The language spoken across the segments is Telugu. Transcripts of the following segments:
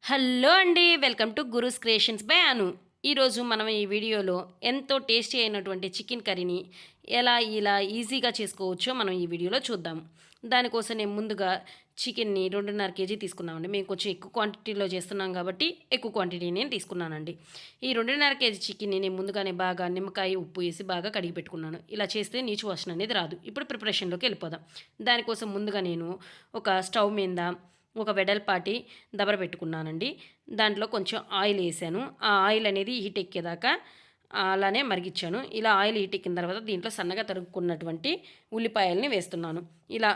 హలో అండి. Welcome to Guru's creations by Anu. ఈరోజు మనం ఈ వీడియోలో ఎంతో టేస్టీ అయినటువంటి చికెన్ కర్రీని ఇలా ఈజీగా చేసుకోవచ్చో మనం ఈ వీడియోలో చూద్దాం. దానికోసం నేను ముందుగా చికెన్‌ని 2.5 కేజీ తీసుకున్నామండి. మేము కొంచెం ఎక్కువ క్వాంటిటీలో చేస్తున్నాం కాబట్టి ఎక్కువ క్వాంటిటీ నేను తీసుకున్నానండి. ఈ 2.5 కేజీ చికెన్‌ని నేను ముందుగానే బాగా నిమ్మకాయ, ఉప్పు వేసి బాగా కడిగి పెట్టుకున్నాను. ఇలా చేస్తే నీచు వాసన అనేది రాదు. ఇప్పుడు ప్రిపరేషన్‌లోకి వెళ్ళిపోదాం. దానికోసం ముందుగా నేను ఒక స్టవ్ మీద ఒక వెడల్పాటి దబర పెట్టుకున్నానండి. దాంట్లో కొంచెం ఆయిల్ ఏసాను. ఆ ఆయిల్ అనేది హీట్ ఎక్కేదాకా అలానే మరిగిచ్చాను. ఇలా ఆయిల్ హీట్ ఎక్కిన తర్వాత దీంట్లో సన్నగా తరుక్కున్నటువంటి ఉల్లిపాయల్ని వేస్తున్నాను. ఇలా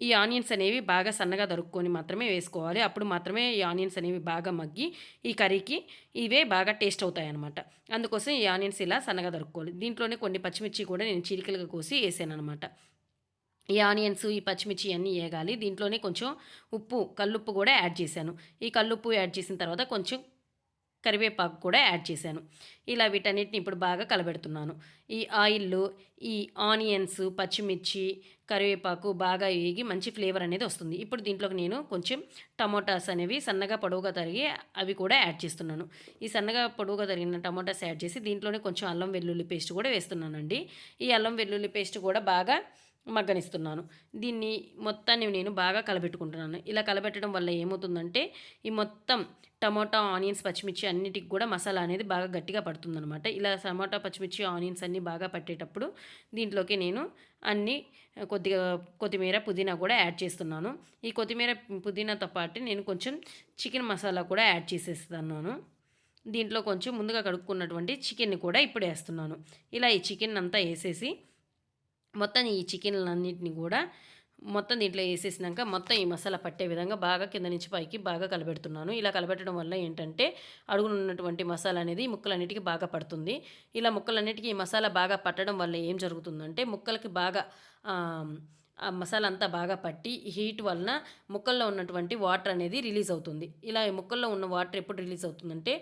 ఈ ఆనియన్స్ అనేవి బాగా సన్నగా తరుక్కొని మాత్రమే వేసుకోవాలి. అప్పుడు మాత్రమే ఈ ఆనియన్స్ అనేవి బాగా మగ్గి ఈ కర్రీకి ఇవే బాగా టేస్ట్ అవుతాయన్నమాట. అందుకోసం ఈ ఆనియన్స్ ఇలా సన్నగా తరుక్కోవాలి. దీంట్లోనే కొన్ని పచ్చిమిర్చి కూడా నేను చీలికలుగా కోసి ఏసాననమాట. ఈ ఆనియన్స్, ఈ పచ్చిమిర్చి అన్నీ ఏగాలి. దీంట్లోనే కొంచెం ఉప్పు, కల్లుప్పు కూడా యాడ్ చేశాను. ఈ కల్లుప్పు యాడ్ చేసిన తర్వాత కొంచెం కరివేపాకు కూడా యాడ్ చేశాను. ఇలా వీటన్నిటిని ఇప్పుడు బాగా కలబెడుతున్నాను. ఈ ఆయిల్‌లో ఈ ఆనియన్స్, పచ్చిమిర్చి, కరివేపాకు బాగా ఏగి మంచి ఫ్లేవర్ అనేది వస్తుంది. ఇప్పుడు దీంట్లోకి నేను కొంచెం టమోటాస్ అనేవి సన్నగా పొడవుగా తరిగి అవి కూడా యాడ్ చేస్తున్నాను. ఈ సన్నగా పొడవుగా తరిగిన టమోటాస్ యాడ్ చేసి దీంట్లోనే కొంచెం అల్లం వెల్లుల్లి పేస్ట్ కూడా వేస్తున్నానండి. ఈ అల్లం వెల్లుల్లి పేస్ట్ కూడా బాగా మగ్గనిస్తున్నాను. దీన్ని మొత్తాన్ని నేను బాగా కలబెట్టుకుంటున్నాను. ఇలా కలబెట్టడం వల్ల ఏమవుతుందంటే ఈ మొత్తం టమోటా, ఆనియన్స్, పచ్చిమిర్చి అన్నిటికి కూడా మసాలా అనేది బాగా గట్టిగా పడుతుందనమాట. ఇలా టమోటా, పచ్చిమిర్చి, ఆనియన్స్ అన్నీ బాగా పట్టేటప్పుడు దీంట్లోకి నేను అన్నీ కొద్దిగా కొత్తిమీర, పుదీనా కూడా యాడ్ చేస్తున్నాను. ఈ కొత్తిమీర, పుదీనాతో పాటు నేను కొంచెం చికెన్ మసాలా కూడా యాడ్ చేసేస్తున్నాను. దీంట్లో కొంచెం ముందుగా కడుక్కున్నటువంటి చికెన్‌ని కూడా ఇప్పుడు వేస్తున్నాను. ఇలా ఈ చికెన్ అంతా వేసేసి మొత్తం ఈ చికెన్‌లన్నిటిని కూడా మొత్తం దీంట్లో ఏసేసినాక మొత్తం ఈ మసాలా పట్టే విధంగా బాగా కింద నుంచి పైకి బాగా కలబెడుతున్నాను. ఇలా కలబెట్టడం వల్ల ఏంటంటే అడుగున ఉన్నటువంటి మసాలా అనేది ముక్కలన్నిటికి బాగా పడుతుంది. ఇలా ముక్కలన్నిటికీ ఈ మసాలా బాగా పట్టడం వల్ల ఏం జరుగుతుందంటే ముక్కలకి బాగా ఆ మసాలా అంతా బాగా పట్టి హీట్ వలన ముక్కల్లో ఉన్నటువంటి వాటర్ అనేది రిలీజ్ అవుతుంది. ఇలా ఈ ముక్కల్లో ఉన్న వాటర్ ఎప్పుడు రిలీజ్ అవుతుందంటే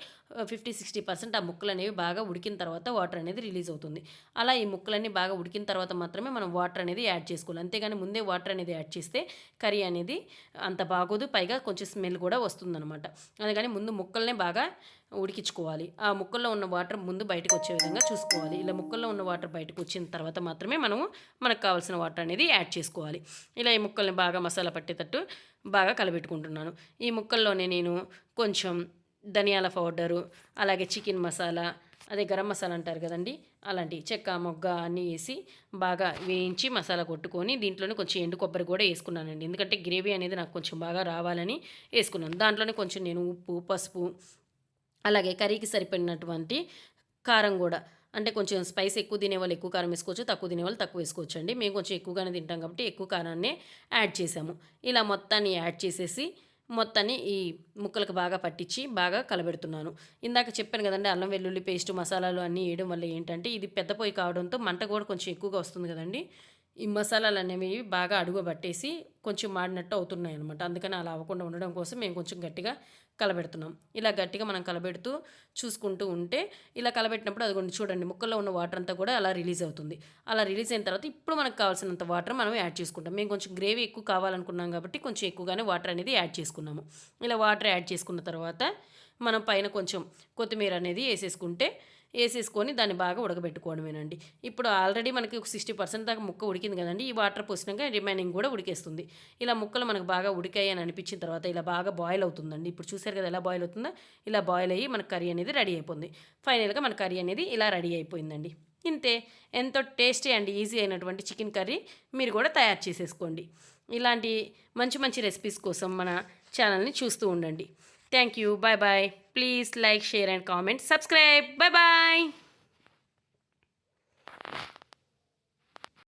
50-60% ఆ ముక్కలు అనేవి బాగా ఉడికిన తర్వాత వాటర్ అనేది రిలీజ్ అవుతుంది. అలా ఈ ముక్కలన్నీ బాగా ఉడికిన తర్వాత మాత్రమే మనం వాటర్ అనేది యాడ్ చేసుకోవాలి. అంతేగాని ముందే వాటర్ అనేది యాడ్ చేస్తే కర్రీ అనేది అంత బాగోదు. పైగా కొంచెం స్మెల్ కూడా వస్తుందనమాట. అందుకని ముందు ముక్కల్నే బాగా ఉడికించుకోవాలి. ఆ ముక్కల్లో ఉన్న వాటర్ ముందు బయటకు వచ్చే విధంగా చూసుకోవాలి. ఇలా ముక్కల్లో ఉన్న వాటర్ బయటకు వచ్చిన తర్వాత మాత్రమే మనకు కావాల్సిన వాటర్ అనేది యాడ్ చేసుకోవాలి. ఇలా ఈ ముక్కల్ని బాగా మసాలా పట్టేటట్టు బాగా కలబెట్టుకుంటున్నాను. ఈ ముక్కల్లోనే నేను కొంచెం ధనియాల పౌడరు, అలాగే చికెన్ మసాలా, అదే గరం మసాలా అంటారు కదండి, అలాంటి చెక్క, మొగ్గ అన్నీ వేసి బాగా వేయించి మసాలా కొట్టుకొని దీంట్లోనే కొంచెం ఎండు కొబ్బరి కూడా వేసుకున్నానండి. ఎందుకంటే గ్రేవీ అనేది నాకు కొంచెం బాగా రావాలని వేసుకున్నాను. దాంట్లోనే కొంచెం నేను ఉప్పు, పసుపు, అలాగే కర్రీకి సరిపడినటువంటి కారం కూడా, అంటే కొంచెం స్పైస్ ఎక్కువ తినేవాళ్ళు ఎక్కువ కారం వేసుకోవచ్చు, తక్కువ తినేవాళ్ళు తక్కువ వేసుకోవచ్చు అండి. మేము కొంచెం ఎక్కువగానే తింటాం కాబట్టి ఎక్కువ కారాన్నే యాడ్ చేసాము. ఇలా మొత్తాన్ని యాడ్ చేసేసి మొత్తాన్ని ఈ ముక్కలకు బాగా పట్టించి బాగా కలబెడుతున్నాను. ఇందాక చెప్పాను కదండి, అల్లం వెల్లుల్లి పేస్ట్ మసాలాలు అన్నీ వేయడం వల్ల ఏంటంటే ఇది పెద్ద పొయ్యి కావడంతో మంట కూడా కొంచెం ఎక్కువగా వస్తుంది కదండి. ఈ మసాలాలు అనేవి బాగా అడుగు పట్టేసి కొంచెం మాడినట్టు అవుతున్నాయి అనమాట. అందుకని అలా అవ్వకుండా ఉండడం కోసం మేము కొంచెం గట్టిగా కలబెడుతున్నాం. ఇలా గట్టిగా మనం కలబెడుతూ చూసుకుంటూ ఉంటే ఇలా కలబెట్టినప్పుడు అదిగోండి చూడండి ముక్కల్లో ఉన్న వాటర్ అంతా కూడా అలా రిలీజ్ అవుతుంది. అలా రిలీజ్ అయిన తర్వాత ఇప్పుడు మనకు కావాల్సినంత వాటర్ మనం యాడ్ చేసుకుంటాం. మేము కొంచెం గ్రేవీ ఎక్కువ కావాలనుకున్నాం కాబట్టి కొంచెం ఎక్కువగానే వాటర్ అనేది యాడ్ చేసుకున్నాము. ఇలా వాటర్ యాడ్ చేసుకున్న తర్వాత మనం పైన కొంచెం కొత్తిమీర అనేది వేసేసుకొని దాన్ని బాగా ఉడకబెట్టుకోవడమేనండి. ఇప్పుడు ఆల్రెడీ మనకి ఒక 60% దాకా ముక్క ఉడికింది కదండి. ఈ వాటర్ పోసినాక రిమైనింగ్ కూడా ఉడికేస్తుంది. ఇలా ముక్కలు మనకు బాగా ఉడికాయి అని అనిపించిన తర్వాత ఇలా బాగా బాయిల్ అవుతుందండి. ఇప్పుడు చూసారు కదా ఎలా బాయిల్ అవుతుందో, ఇలా బాయిల్ అయ్యి మన కర్రీ అనేది రెడీ అయిపోయింది. ఫైనల్గా మన కర్రీ అనేది ఇలా రెడీ అయిపోయిందండి. ఇంతే, ఎంతో టేస్టీ అండ్ ఈజీ అయినటువంటి చికెన్ కర్రీ మీరు కూడా తయారు చేసేసుకోండి. ఇలాంటి మంచి మంచి రెసిపీస్ కోసం మన ఛానల్ని చూస్తూ ఉండండి. Thank you. Bye bye. Please like, share and comment, subscribe. Bye bye.